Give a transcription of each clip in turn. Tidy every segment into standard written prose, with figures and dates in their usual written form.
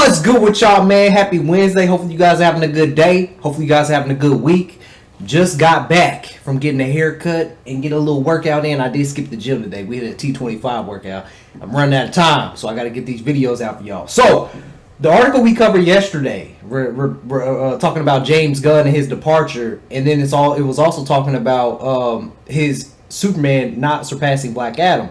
What's good with y'all, man? Happy Wednesday. Hopefully you guys are having a good day. Hopefully you guys are having a good week. Just got back from getting a haircut and get a little workout in. I did skip the gym today. We had a T25 workout. I'm running out of time, so I got to get these videos out for y'all. So, the article we covered yesterday, we're talking about James Gunn and his departure, and then it was also talking about his Superman not surpassing Black Adam.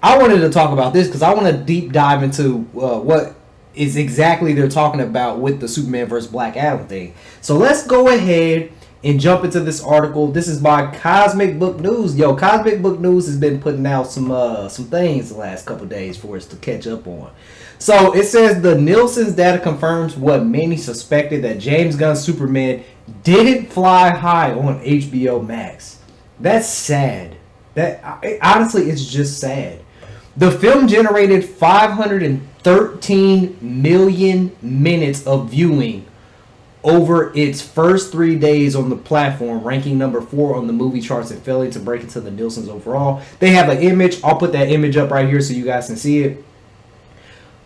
I wanted to talk about this because I want to deep dive into what is exactly they're talking about with the Superman versus Black Adam thing. So let's go ahead and jump into this article. This is by Cosmic Book News. Yo, Cosmic Book News has been putting out some things the last couple days for us to catch up on. So it says the Nielsen's data confirms what many suspected, that James Gunn's Superman didn't fly high on HBO Max. That's sad. Honestly, it's just sad. The film generated 513 million minutes of viewing over its first 3 days on the platform, ranking number 4 on the movie charts and failing to break into the Nielsen's overall. They have an image. I'll put that image up right here so you guys can see it.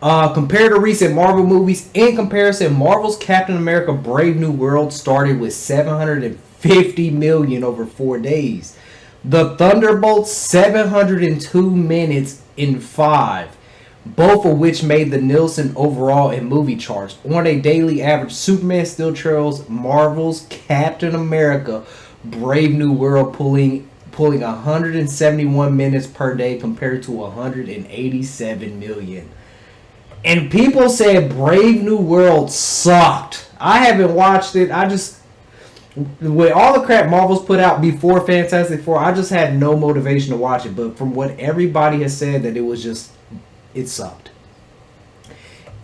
Compared to recent Marvel movies, in comparison, Marvel's Captain America Brave New World started with 750 million over 4 days. The Thunderbolts 702 minutes in 5, both of which made the Nielsen overall and movie charts. On a daily average, Superman still trails Marvel's Captain America Brave New World, pulling 171 minutes per day compared to 187 million. And people said Brave New World sucked. I haven't watched it. With all the crap Marvel's put out before Fantastic Four, I just had no motivation to watch it. But from what everybody has said, that it sucked.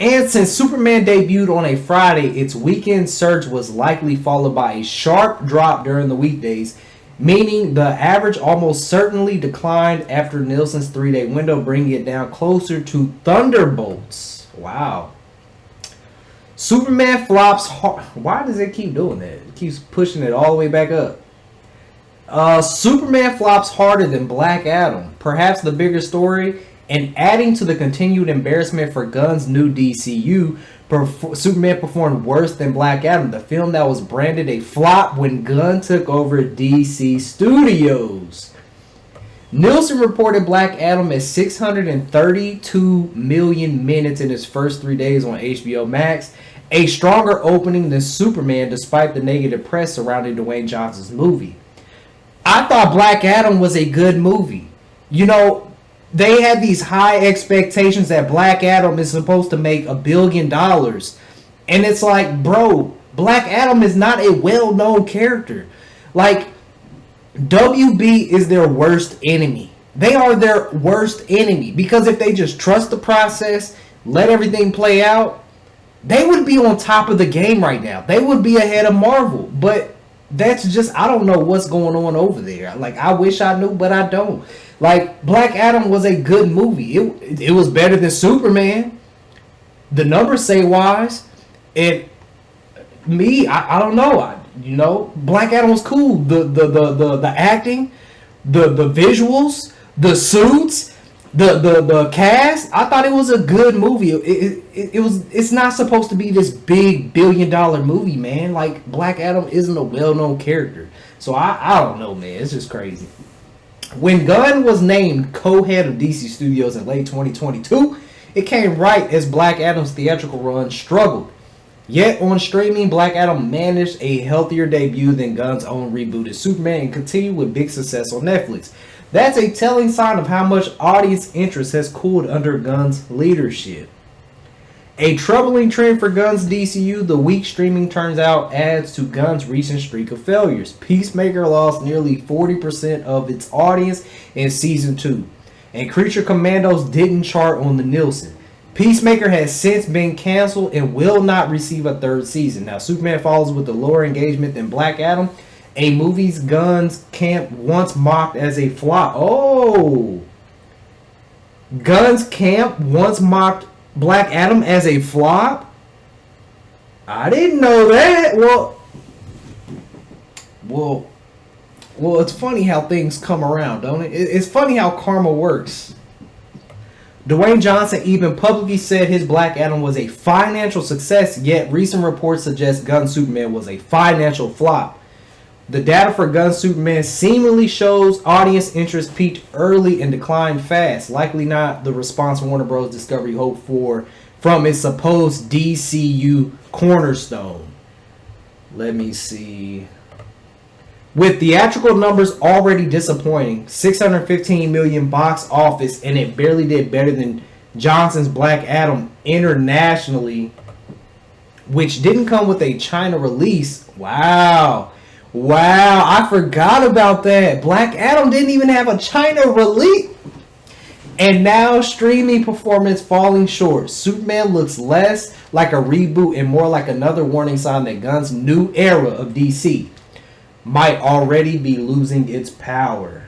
And since Superman debuted on a Friday, its weekend surge was likely followed by a sharp drop during the weekdays, meaning the average almost certainly declined after Nielsen's 3-day window, bringing it down closer to Thunderbolts. Wow. Superman flops hard. Why does it keep doing that? It keeps pushing it all the way back up. Superman flops harder than Black Adam. Perhaps the bigger story, and adding to the continued embarrassment for Gunn's new DCU, Superman performed worse than Black Adam, the film that was branded a flop when Gunn took over DC Studios. Nielsen reported Black Adam at 632 million minutes in its first 3 days on HBO Max, a stronger opening than Superman despite the negative press surrounding Dwayne Johnson's movie. I thought Black Adam was a good movie. You know, they had these high expectations that Black Adam is supposed to make $1 billion. And it's like, bro, Black Adam is not a well-known character. Like, WB is their worst enemy. They are their worst enemy. Because if they just trust the process, let everything play out, they would be on top of the game right now. They would be ahead of Marvel. But that's just, I don't know what's going on over there. Like, I wish I knew, but I don't. Like, Black Adam was a good movie. It was better than Superman. The numbers say wise. And me, I don't know. Black Adam was cool. The acting, the visuals, the suits, the cast. I thought it was a good movie. It's not supposed to be this big $1 billion movie, man. Like, Black Adam isn't a well-known character. So I don't know, man. It's just crazy. When Gunn was named co-head of DC Studios in late 2022, it came right as Black Adam's theatrical run struggled. Yet on streaming, Black Adam managed a healthier debut than Gunn's own rebooted Superman and continued with big success on Netflix. That's a telling sign of how much audience interest has cooled under Gunn's leadership. A troubling trend for Gunn's DCU, the weak streaming turns out adds to Gunn's recent streak of failures. Peacemaker lost nearly 40% of its audience in Season 2, and Creature Commandos didn't chart on the Nielsen. Peacemaker has since been canceled and will not receive a third season. Now, Superman follows with a lower engagement than Black Adam, a movie Gunn's camp once mocked as a flop. Oh! Gunn's camp once mocked Black Adam as a flop? I didn't know that. Well, it's funny how things come around, don't it? It's funny how karma works. Dwayne Johnson even publicly said his Black Adam was a financial success, yet recent reports suggest Gunn's Superman was a financial flop. The data for Gunn's Superman seemingly shows audience interest peaked early and declined fast, likely not the response Warner Bros. Discovery hoped for from its supposed DCU cornerstone. Let me see. With theatrical numbers already disappointing, $615 million box office, and it barely did better than Johnson's Black Adam internationally, which didn't come with a China release. Wow, I forgot about that. Black Adam didn't even have a China release. And now streaming performance falling short. Superman looks less like a reboot and more like another warning sign that Gunn's new era of DC might already be losing its power.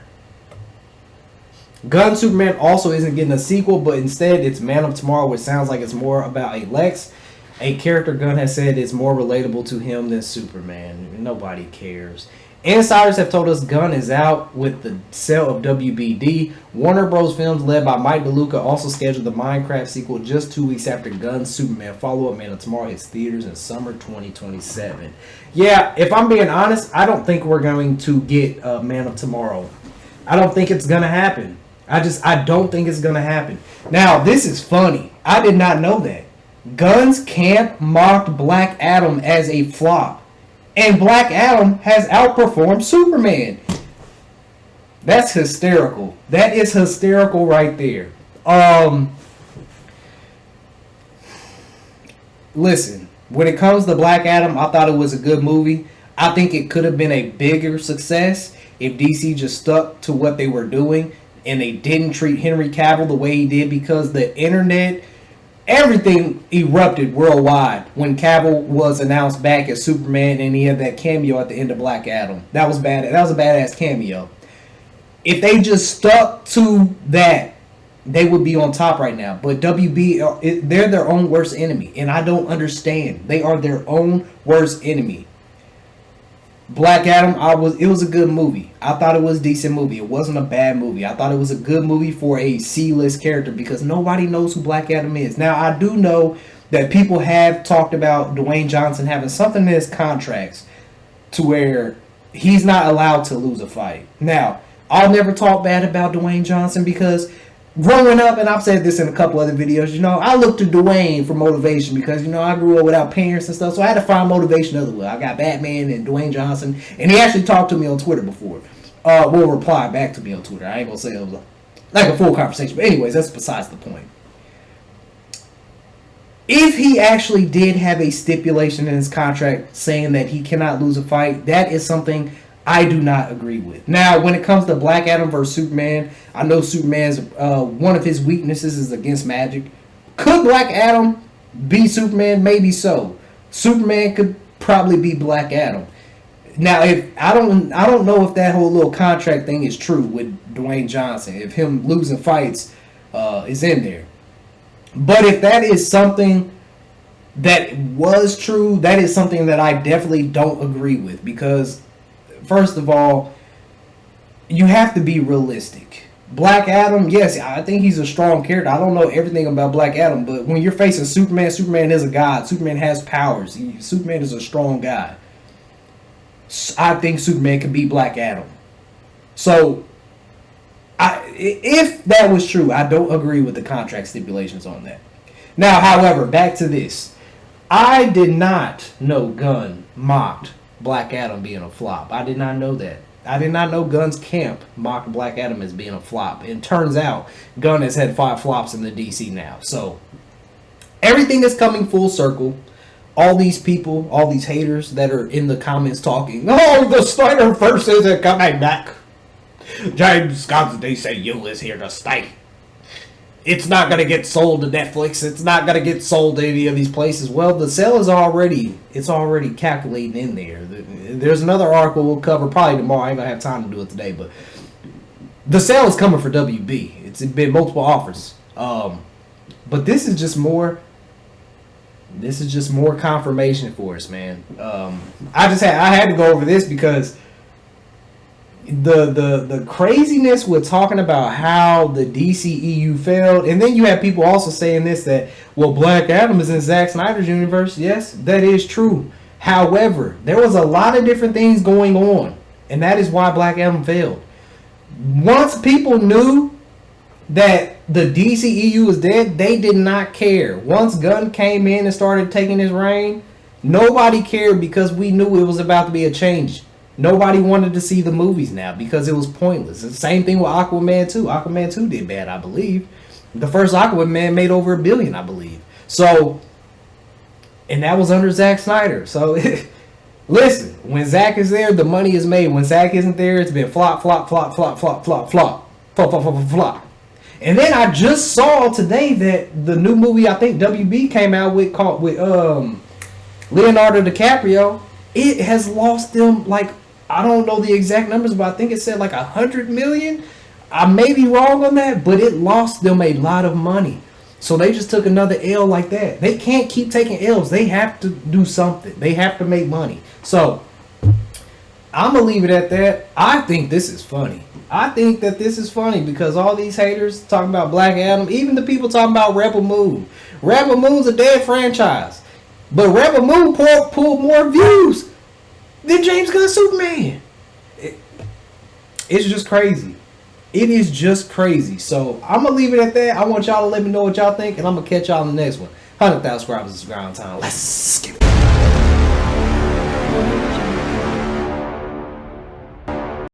Gunn Superman also isn't getting a sequel, but instead it's Man of Tomorrow, which sounds like it's more about a Lex, a character Gunn has said is more relatable to him than Superman. Nobody cares. Insiders have told us Gunn is out with the sale of WBD. Warner Bros. Films, led by Mike DeLuca, also scheduled the Minecraft sequel just 2 weeks after Gunn's Superman follow-up Man of Tomorrow hits theaters in summer 2027. Yeah, if I'm being honest, I don't think we're going to get Man of Tomorrow. I don't think it's going to happen. I don't think it's going to happen. Now, this is funny. I did not know that. Gunn's camp mocked Black Adam as a flop. And Black Adam has outperformed Superman. That's hysterical. That is hysterical right there. Listen, when it comes to Black Adam, I thought it was a good movie. I think it could have been a bigger success if DC just stuck to what they were doing and they didn't treat Henry Cavill the way he did, because the internet, everything erupted worldwide when Cavill was announced back as Superman and he had that cameo at the end of Black Adam. That was bad. That was a badass cameo. If they just stuck to that, they would be on top right now. But WB, they're their own worst enemy, and I don't understand. They are their own worst enemy. Black Adam, it was a good movie. I thought it was a decent movie. It wasn't a bad movie. I thought it was a good movie for a C-list character because nobody knows who Black Adam is. Now, I do know that people have talked about Dwayne Johnson having something in his contracts to where he's not allowed to lose a fight. Now, I'll never talk bad about Dwayne Johnson because growing up, and I've said this in a couple other videos, I looked to Dwayne for motivation because, I grew up without parents and stuff, so I had to find motivation other way. I got Batman and Dwayne Johnson, and he actually talked to me on Twitter before. Will reply back to me on Twitter. I ain't gonna say it was like a full conversation, but anyways, that's besides the point. If he actually did have a stipulation in his contract saying that he cannot lose a fight, that is something I do not agree with. Now, when it comes to Black Adam versus Superman, I know Superman's one of his weaknesses is against magic. Could Black Adam be Superman? Maybe so. Superman could probably be Black Adam. Now, if I don't know if that whole little contract thing is true with Dwayne Johnson. If him losing fights is in there, but if that is something that was true, that is something that I definitely don't agree with because, first of all, you have to be realistic. Black Adam, yes, I think he's a strong character. I don't know everything about Black Adam, but when you're facing Superman, Superman is a god. Superman has powers. Superman is a strong guy. I think Superman can beat Black Adam. So, if that was true, I don't agree with the contract stipulations on that. Now, however, back to this. I did not know Gunn mocked Black Adam being a flop. I did not know that. I did not know Gunn's camp mocked Black Adam as being a flop. And turns out Gunn has had 5 flops in the DC now. So everything is coming full circle. All these people, all these haters that are in the comments talking, oh, the Snyderverse isn't coming back. James Gunn's DCU is here to stay. It's not going to get sold to Netflix. It's not going to get sold to any of these places. Well, the sale is already calculating in there. There's another article we'll cover probably tomorrow. I ain't going to have time to do it today, but the sale is coming for WB. It's been multiple offers. But this is just more confirmation for us, man. I had to go over this because the craziness with talking about how the DCEU failed, and then you have people also saying this, that well, Black Adam is in Zack Snyder's universe. Yes, that is true. However, there was a lot of different things going on, and that is why Black Adam failed. Once people knew that the DCEU was dead, they did not care. Once Gunn came in and started taking his reign, nobody cared because we knew it was about to be a change. Nobody wanted to see the movies now because it was pointless. The same thing with Aquaman 2. Aquaman 2 did bad, I believe. The first Aquaman made over $1 billion, I believe. So, and that was under Zack Snyder. So, listen, when Zack is there, the money is made. When Zack isn't there, it's been flop, flop, flop, flop, flop, flop, flop, flop, flop, flop, flop. And then I just saw today that the new movie I think WB came out with called with Leonardo DiCaprio, it has lost them, like, I don't know the exact numbers, but I think it said like 100 million. I may be wrong on that, but it lost them a lot of money. So they just took another L like that. They can't keep taking L's. They have to do something. They have to make money. So I'm going to leave it at that. I think this is funny. I think that this is funny because all these haters talking about Black Adam, even the people talking about Rebel Moon. Rebel Moon's a dead franchise. But Rebel Moon pulled more views than James Gunn's Superman. It's just crazy. It is just crazy. So I'm going to leave it at that. I want y'all to let me know what y'all think, and I'm going to catch y'all in the next one. 100,000 subscribers is ground time. Let's get it.